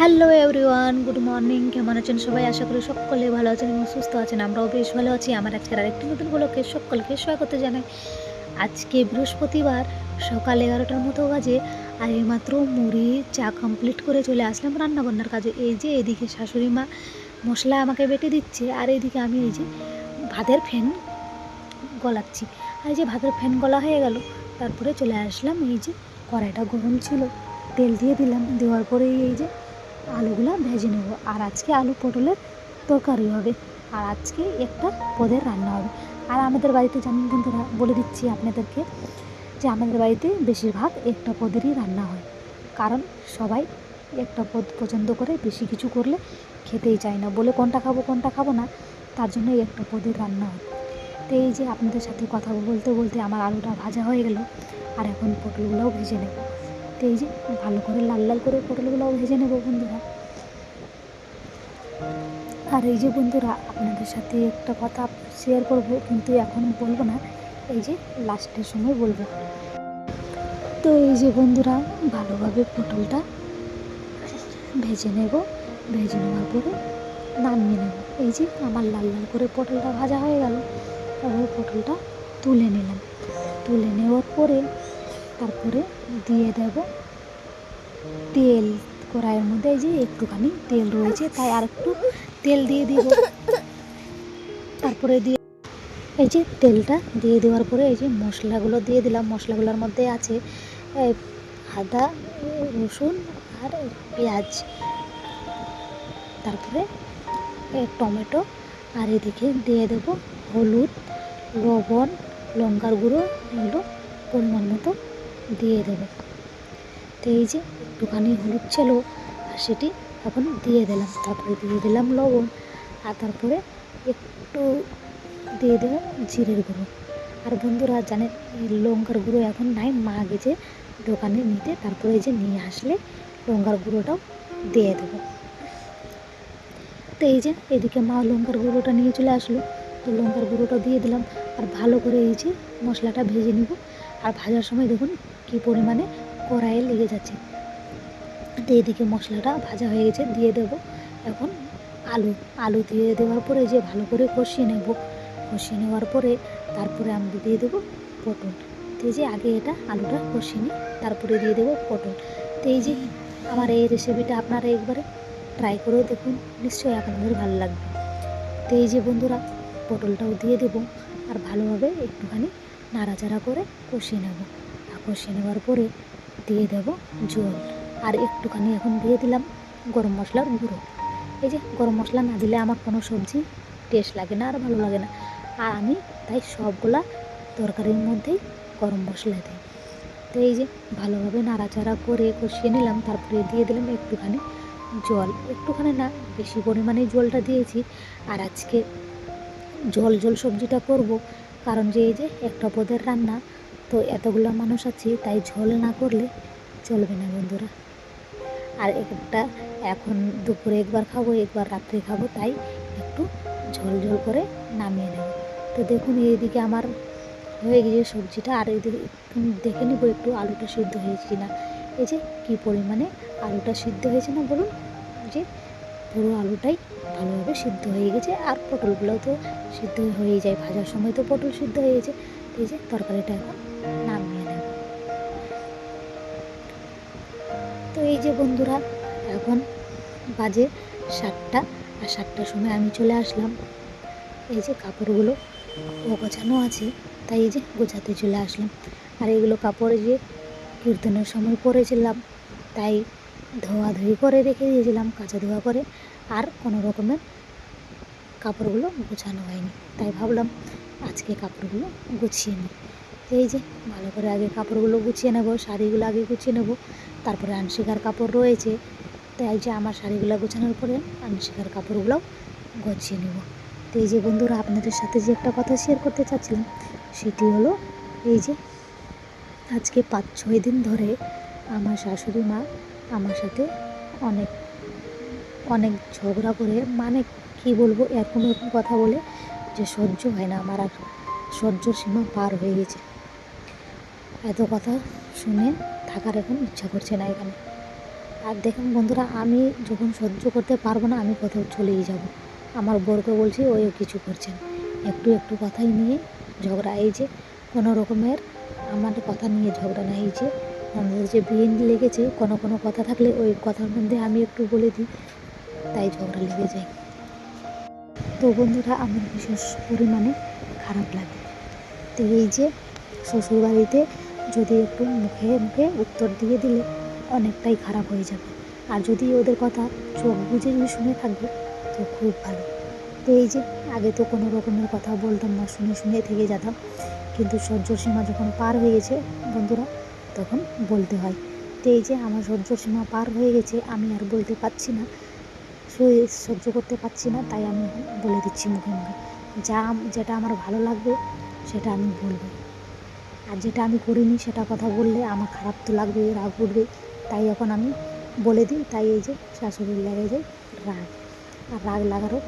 Hello everyone, good morning. কেমন আছেন সবাই? আশা করি সকলে ভালো আছেন এবং সুস্থ আছেন। আমরাও বেশ ভালো আছি। আমার আজকের আরেকটি নতুন ব্লগে সকলকে স্বাগত জানাই। আজকে বৃহস্পতিবার, সকাল 11টার মতো বাজে। আর এইমাত্র মুড়ি চা কমপ্লিট করে চলে আসলাম রান্নাবান্নার কাজে। এই যে এদিকে শাশুড়ি মা মশলা আমাকে বেটে দিচ্ছে, আর এইদিকে আমি এই যে ভাতের ফ্যান গলাচ্ছি। আর এই যে ভাতের ফ্যান গলা হয়ে গেল, তারপরে চলে আসলাম। এই যে কড়াইটা গরম ছিল, তেল দিয়ে দিলাম। দেওয়ার পরে এই যে আলুগুলো ভেজে নেব। আর আজকে আলু পটলের তরকারি হবে, আর আজকে একটা পদের রান্না হবে। আর আমাদের বাড়িতে জানেন বন্ধুরা, বলে দিচ্ছি আপনাদেরকে যে আমাদের বাড়িতে বেশিরভাগ একটা পদেরই রান্না হয়, কারণ সবাই একটা পদ পছন্দ করে। বেশি কিছু করলে খেতেই চায় না, বলে কোনটা খাবো না, তার জন্য একটা পদের রান্না হয়। তো এই যে আপনাদের সাথে কথা বলতে বলতে আমার আলুটা ভাজা হয়ে গেল, আর এখন পটলগুলোও ভেজে নেব। তো এই যে ভালো করে লাল লাল করে পটলগুলোও ভেজে নেব বন্ধুরা। আর এই যে বন্ধুরা, আপনাদের সাথে একটা কথা শেয়ার করব, কিন্তু এখন বলবো না, এই যে লাস্টের সময় বলবো। তো এই যে বন্ধুরা, ভালোভাবে পটলটা ভেজে নেব। ভেজে নেওয়ার পরে নামিয়ে নেব। এই যে আমার লাল লাল করে পটলটা ভাজা হয়ে গেল, তারপরে পটলটা তুলে নিলাম। তুলে নেওয়ার পরে তারপরে দিয়ে দেব তেল। কড়াইয়ের মধ্যে এই যে একটুখানি তেল রয়েছে, তাই আর একটু তেল দিয়ে দিব। তারপরে দিয়ে এই যে তেলটা দিয়ে দেওয়ার পরে এই যে মশলাগুলো দিয়ে দিলাম। মশলাগুলোর মধ্যে আছে আদা, রসুন আর পেঁয়াজ, তারপরে টমেটো, আর এদিকে দিয়ে দেব হলুদ, লবণ, লঙ্কার গুঁড়ো, এগুলো পরিমাণ মতো দিয়ে দেব। তো এই যে একটুখানি হলুদ ছিল, আর সেটি এখন দিয়ে দিলাম। তারপরে দিয়ে দিলাম লবণ, আর তারপরে একটু দিয়ে দিলাম জিরের গুঁড়ো। আর বন্ধুরা জানেন, এই লঙ্কার গুঁড়ো এখন নাই, মা গেছে দোকানে নিতে, তারপরে এই যে নিয়ে আসলে লঙ্কার গুঁড়োটাও দিয়ে দেবো। তো এই যে এদিকে মা লঙ্কার গুঁড়োটা নিয়ে চলে আসলো, তো লঙ্কার গুঁড়োটা দিয়ে দিলাম। আর ভালো করে এই যে মশলাটা ভেজে নিব। আর ভাজার সময় দেখুন কী পরিমাণে কড়াইয়ে লেগে যাচ্ছে। তো এদিকে মশলাটা ভাজা হয়ে গেছে, দিয়ে দেব এখন আলু। আলু দিয়ে দেওয়ার পরে যে ভালো করে কষিয়ে নেব। কষিয়ে নেওয়ার পরে তারপরে আমি দিয়ে দেবো পটল। তো এই যে আগে এটা আলুটা কষিয়ে নিই, তারপরে দিয়ে দেবো পটল। তো এই যে আমার এই রেসিপিটা আপনারা একবারে ট্রাই করেও দেখুন, নিশ্চয়ই আপনাদের ভালো লাগবে। তো এই যে বন্ধুরা, পটলটাও দিয়ে দেব, আর ভালোভাবে একটুখানি নাড়াচাড়া করে কষিয়ে নেব। আর কষিয়ে নেওয়ার পরে দিয়ে দেব জল। আর একটুখানি এখন দিয়ে দিলাম গরম মশলার গুঁড়ো। এই যে গরম মশলা না দিলে আমার কোনো সবজি টেস্ট লাগে না, আর ভালো লাগে না। আর আমি তাই সবগুলা তরকারির মধ্যেই গরম মশলা দিই। তো এই যে ভালোভাবে নাড়াচাড়া করে কষিয়ে নিলাম, তারপরে দিয়ে দিলাম একটুখানি জল। একটুখানি না, বেশি পরিমাণে জলটা দিয়েছি। আর আজকে ঝোল ঝোল সবজিটা করব, কারণ যে এই যে একটা পদের রান্না, তো এতগুলো মানুষ আছে, তাই ঝোল না করলে চলবে না বন্ধুরা। আর একটা এখন দুপুরে একবার খাবো, একবার রাত্রে খাবো, তাই একটু ঝোল ঝোল করে নামিয়ে নেব। তো দেখুন এইদিকে আমার হয়ে গিয়ে সবজিটা, আর এদিকে দেখে নিব একটু আলুটা সিদ্ধ হয়েছে কি না। এই যে কী পরিমাণে আলুটা সিদ্ধ হয়েছে না বলুন, যে পুরো আলুটাই ভালোভাবে সিদ্ধ হয়ে গেছে। আর পটলগুলোও তো সিদ্ধ হয়ে যায়, ভাজার সময় তো পটল সিদ্ধ হয়ে গেছে। এই যে তরকারিটা এখন নামিয়ে নেব। তো এই যে বন্ধুরা, এখন বাজে 7টা, আর 7টার সময় আমি চলে আসলাম। এই যে কাপড়গুলো গোছানো আছে, তাই এই যে গোছাতে চলে আসলাম। আর এগুলো কাপড় যে কীর্তনের সময় পরেছিলাম, তাই ধোয়াধুয়ি করে রেখে দিয়েছিলাম, কাচা ধোয়া করে। আর কোনো রকমের কাপড়গুলো গোছানো হয়নি, তাই ভাবলাম আজকে কাপড়গুলো গুছিয়ে নিই। এই যে ভালো করে আগে কাপড়গুলো গুছিয়ে নেব, শাড়িগুলো আগে গুছিয়ে নেব, তারপরে আনশিকার কাপড় রয়েছে। তাই যে আমার শাড়িগুলো গোছানোর পরে আনশিকার কাপড়গুলোও গুছিয়ে নেব। তো এই যে বন্ধুরা, আপনাদের সাথে যে একটা কথা শেয়ার করতে চাচ্ছিলাম, সেটি হলো এই যে আজকে 5-6 দিন ধরে আমার শাশুড়ি মা আমার সাথে অনেক অনেক ঝগড়া করে, মানে কী বলবো, এরকম এরকম কথা বলে যে সহ্য হয় না আমার, আর সহ্য সীমা পার হয়ে গেছে। এত কথা শুনে থাকার এখন ইচ্ছা করছে না এখানে। আর দেখুন বন্ধুরা, আমি যখন সহ্য করতে পারবো না আমি কোথাও চলেই যাব। আমার বরকে বলছি, ওইও কিছু করছেন, একটু একটু কথাই নিয়ে ঝগড়া। এই যে কোনো রকমের আমার কথা নিয়ে ঝগড়া না, এই যে আমাদের যে বিয়ে লেগেছে, কোনো কোনো কথা থাকলে ওই কথার মধ্যে আমি একটু বলে দিই, তাই ঝগড়া লেগে যায়। তো বন্ধুরা, আমার বিশেষ পরিমাণে খারাপ লাগে। তো এই যে শ্বশুরবাড়িতে যদি একটু মুখে মুখে উত্তর দিয়ে দিলে অনেকটাই খারাপ হয়ে যাবে, আর যদি ওদের কথা চোখ বুজে যদি শুনে থাকবে তো খুব ভালো। তো এই যে আগে তো কোনো রকমের কথা বলতাম না, শুনে শুনে থেকে যেতাম, কিন্তু সহ্যর সীমা যখন পার হয়ে গেছে বন্ধুরা, তখন বলতে হয়। তো এই যে আমার সহ্যর সীমা পার হয়ে গেছে, আমি আর বলতে পারছি না, সহ্য করতে পারছি না, তাই আমি বলে দিচ্ছি মুখে মুখে। যেটা আমার ভালো লাগবে সেটা আমি বলবো, আর যেটা আমি করিনি সেটা কথা বললে আমার খারাপ তো লাগবে, রাগ উঠবে, তাই এখন আমি বলে দিই। তাই এই যে শাশুড়ির লেগে যায় রাগ, আর রাগ লাগারও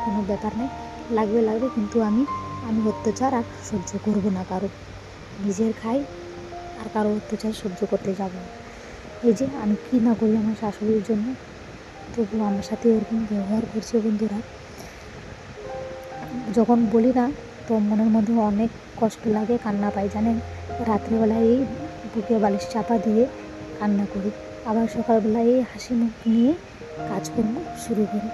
কোনো ব্যাপার নেই, লাগবে, কিন্তু আমি অত্যাচার আর সহ্য করব না কারো, নিজের খাই আর কারো অত্যাচার সহ্য করতে যাব না। এই যে আমি কী না করি আমার শাশুড়ির জন্য, তবু আমার সাথে ওরকম ব্যবহার করছে বন্ধুরা। যখন বলি না তো মনের মধ্যে অনেক কষ্ট লাগে, কান্না পাই জানেন। রাত্রিবেলায় এই বুকে বালিশ চাপা দিয়ে কান্না করি, আবার সকালবেলায় এই হাসি মুখ নিয়ে কাজকর্ম শুরু করি।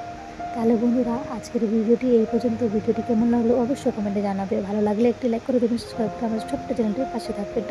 তাহলে বন্ধুরা, আজকের ভিডিওটি এই পর্যন্ত। ভিডিওটি কেমন লাগলো অবশ্যই কমেন্টে জানাবে, ভালো লাগলে একটি লাইক করে দেবেন, সাবস্ক্রাইব করে আমার ছোট্ট চ্যানেলটির পাশে থাকবে।